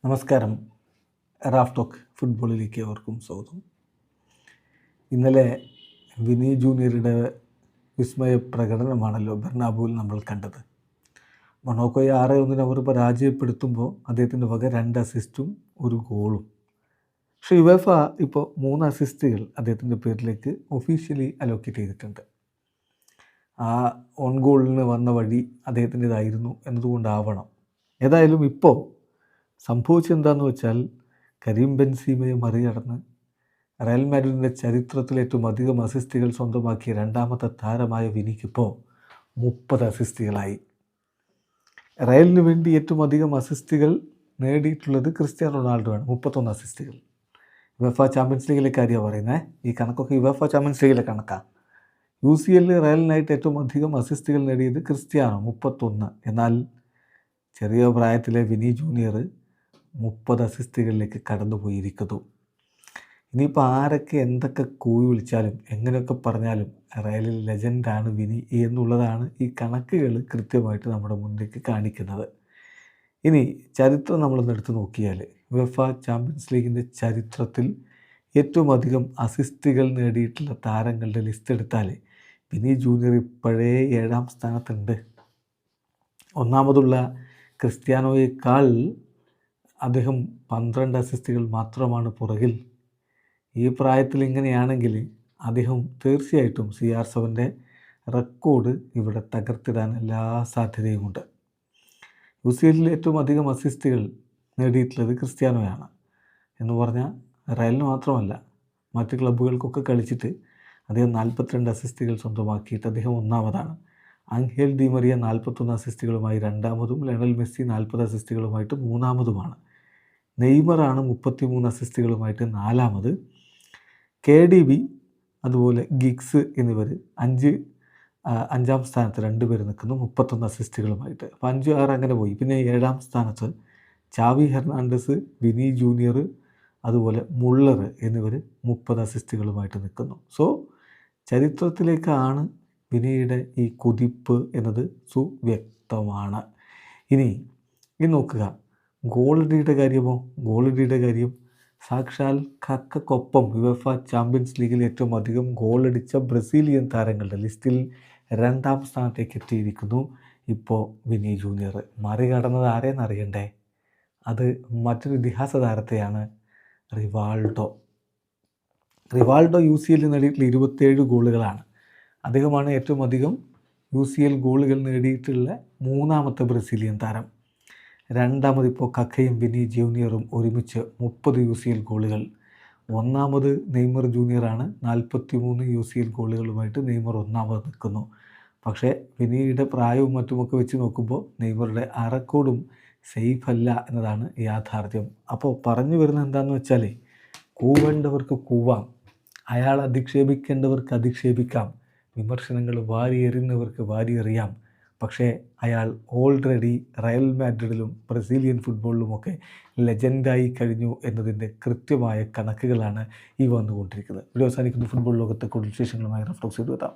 നമസ്കാരം. Raf talk ഫുട്ബോളിലേക്ക് അവർക്കും സ്വാഗതം. ഇന്നലെ വിനി ജൂനിയറുടെ വിസ്മയ പ്രകടനമാണല്ലോ ബെർണാബുവിൽ നമ്മൾ കണ്ടത്. മൊണോക്കോയെ 6-1 അവർ പരാജയപ്പെടുത്തുമ്പോൾ അദ്ദേഹത്തിൻ്റെ വക 2 അസിസ്റ്റും 1 ഗോളും. പക്ഷേ യുവേഫ ഇപ്പോൾ 3 അസിസ്റ്റുകൾ അദ്ദേഹത്തിൻ്റെ പേരിലേക്ക് ഒഫീഷ്യലി അലോക്കേറ്റ് ചെയ്തിട്ടുണ്ട്. ആ ഓൺ ഗോളിന് വന്ന വഴി അദ്ദേഹത്തിൻ്റെതായിരുന്നു എന്നതുകൊണ്ടാവണം. ഏതായാലും ഇപ്പോൾ സംഭവിച്ചെന്താണെന്ന് വെച്ചാൽ കരീം ബെൻസീമയെ മറികടന്ന് റയൽ മാഡ്രിഡിൻ്റെ ചരിത്രത്തിൽ ഏറ്റവും അധികം അസിസ്റ്റുകൾ സ്വന്തമാക്കിയ രണ്ടാമത്തെ താരമായ വിനിക്കിപ്പോൾ 30 അസിസ്റ്റുകളായി. റയലിന് വേണ്ടി ഏറ്റവും അധികം അസിസ്റ്റുകൾ നേടിയിട്ടുള്ളത് ക്രിസ്ത്യാനോ റൊണാൾഡോയാണ്, 31 അസിസ്റ്റുകൾ. യുവേഫ ചാമ്പ്യൻസ് ലീഗിലെ കാര്യമാണ് പറയുന്നത്. ഈ കണക്കൊക്കെ യുവേഫ ചാമ്പ്യൻസ് ലീഗിലെ കണക്കാണ്. UCL റയലിനായിട്ട് ഏറ്റവും അധികം അസിസ്റ്റുകൾ നേടിയത് ക്രിസ്ത്യാനോ 31. എന്നാൽ ചെറിയ പ്രായത്തിലെ വിനി ജൂനിയർ 30 അസിസ്റ്റുകളിലേക്ക് കടന്നുപോയിരിക്കുന്നു. ഇനിയിപ്പോൾ ആരൊക്കെ എന്തൊക്കെ കൂവി വിളിച്ചാലും എങ്ങനെയൊക്കെ പറഞ്ഞാലും റയലിൽ ലെജൻഡാണ് വിനി എന്നുള്ളതാണ് ഈ കണക്കുകൾ കൃത്യമായിട്ട് നമ്മുടെ മുന്നിലേക്ക് കാണിക്കുന്നത്. ഇനി ചരിത്രം നമ്മളൊന്ന് എടുത്ത് നോക്കിയാൽ യുവേഫ ചാമ്പ്യൻസ് ലീഗിൻ്റെ ചരിത്രത്തിൽ ഏറ്റവും അധികം അസിസ്റ്റുകൾ നേടിയിട്ടുള്ള താരങ്ങളുടെ ലിസ്റ്റ് എടുത്താൽ വിനി ജൂനിയർ ഇപ്പോഴേ 7ാം സ്ഥാനത്തുണ്ട്. ഒന്നാമതുള്ള ക്രിസ്ത്യാനോയേക്കാൾ അദ്ദേഹം 12 അസിസ്റ്റുകൾ മാത്രമാണ് പുറകിൽ. ഈ പ്രായത്തിൽ ഇങ്ങനെയാണെങ്കിൽ അദ്ദേഹം തീർച്ചയായിട്ടും CR7 റെക്കോർഡ് ഇവിടെ തകർത്തിടാൻ എല്ലാ സാധ്യതയുമുണ്ട്. UCL ഏറ്റവും അധികം അസിസ്റ്റുകൾ നേടിയിട്ടുള്ളത് ക്രിസ്ത്യാനോയാണ് എന്ന് പറഞ്ഞാൽ റയലിന് മാത്രമല്ല മറ്റ് ക്ലബ്ബുകൾക്കൊക്കെ കളിച്ചിട്ട് അദ്ദേഹം 42 അസിസ്റ്റുകൾ സ്വന്തമാക്കിയിട്ട് അദ്ദേഹം ഒന്നാമതാണ്. ആംഗേൽ ഡി മരിയ 41 അസിസ്റ്റുകളുമായി രണ്ടാമതും, ലയണൽ മെസ്സി 40 അസിസ്റ്റുകളുമായിട്ട് മൂന്നാമതുമാണ്. നെയ്മറാണ് 33 അസിസ്റ്റുകളുമായിട്ട് നാലാമത്. KDB അതുപോലെ ഗിഗ്സ് എന്നിവർ 5ാം സ്ഥാനത്ത് 2 പേര് നിൽക്കുന്നു 31 അസിസ്റ്റുകളുമായിട്ട്. അപ്പോൾ 5, 6 അങ്ങനെ പോയി. പിന്നെ 7ാം സ്ഥാനത്ത് ചാവി ഹെർണാണ്ടസ്, വിനി ജൂനിയർ അതുപോലെ മുള്ളർ എന്നിവർ 30 അസിസ്റ്റുകളുമായിട്ട് നിൽക്കുന്നു. സോ ചരിത്രത്തിലേക്കാണ് വിനിയുടെ ഈ കുതിപ്പ് എന്നത് സുവ്യക്തമാണ്. ഇനി നോക്കുക, ഗോളടിയുടെ കാര്യമോ? ഗോളടിയുടെ കാര്യം സാക്ഷാൽ കക്കക്കൊപ്പം യുവേഫ ചാമ്പ്യൻസ് ലീഗിൽ ഏറ്റവും അധികം ഗോളടിച്ച ബ്രസീലിയൻ താരങ്ങളുടെ ലിസ്റ്റിൽ 2ാം സ്ഥാനത്തേക്ക് എത്തിയിരിക്കുന്നു ഇപ്പോൾ വിനി ജൂനിയർ. മറികടന്നത് ആരെയെന്നറിയണ്ടേ? അത് മറ്റൊരു ഇതിഹാസ താരത്തെയാണ്, റിവാൾഡോ. UCL നേടിയിട്ടുള്ള 27 ഗോളുകളാണ്. അദ്ദേഹമാണ് ഏറ്റവും അധികം UCL ഗോളുകൾ നേടിയിട്ടുള്ള 3ാമത്തെ ബ്രസീലിയൻ താരം. രണ്ടാമത് ഇപ്പോൾ കക്കയും വിനി ജൂനിയറും ഒരുമിച്ച് 30 UCL ഗോളുകൾ. ഒന്നാമത് നെയ്മർ ജൂനിയറാണ് 43 UCL ഗോളുകളുമായിട്ട് നെയ്മർ ഒന്നാമത് നിൽക്കുന്നു. പക്ഷേ വിനിയുടെ പ്രായവും മറ്റുമൊക്കെ വെച്ച് നോക്കുമ്പോൾ നെയ്മറുടെ ആ റെക്കോർഡും സേഫ് അല്ല എന്നതാണ് യാഥാർത്ഥ്യം. അപ്പോൾ പറഞ്ഞു വരുന്നത് എന്താണെന്ന് വെച്ചാൽ, കൂവേണ്ടവർക്ക് കൂവാം, അയാൾ അധിക്ഷേപിക്കേണ്ടവർക്ക് അധിക്ഷേപിക്കാം, വിമർശനങ്ങൾ വാരിയെറിയുന്നവർക്ക് വാരിയെറിയാം. പക്ഷേ അയാൾ ഓൾറെഡി റയൽ മാഡ്രിഡിലും ബ്രസീലിയൻ ഫുട്ബോളിലുമൊക്കെ ലെജൻഡായി കഴിഞ്ഞു എന്നതിൻ്റെ കൃത്യമായ കണക്കുകളാണ് ഈ വന്നുകൊണ്ടിരിക്കുന്നത്. വീഡിയോ അവസാനിക്കുന്ന ഫുട്ബോൾ ലോകത്തെ കൂടുതൽ വിശേഷങ്ങളുമായി റഫ് ടോക്സ് ചെയ്തു എത്താം.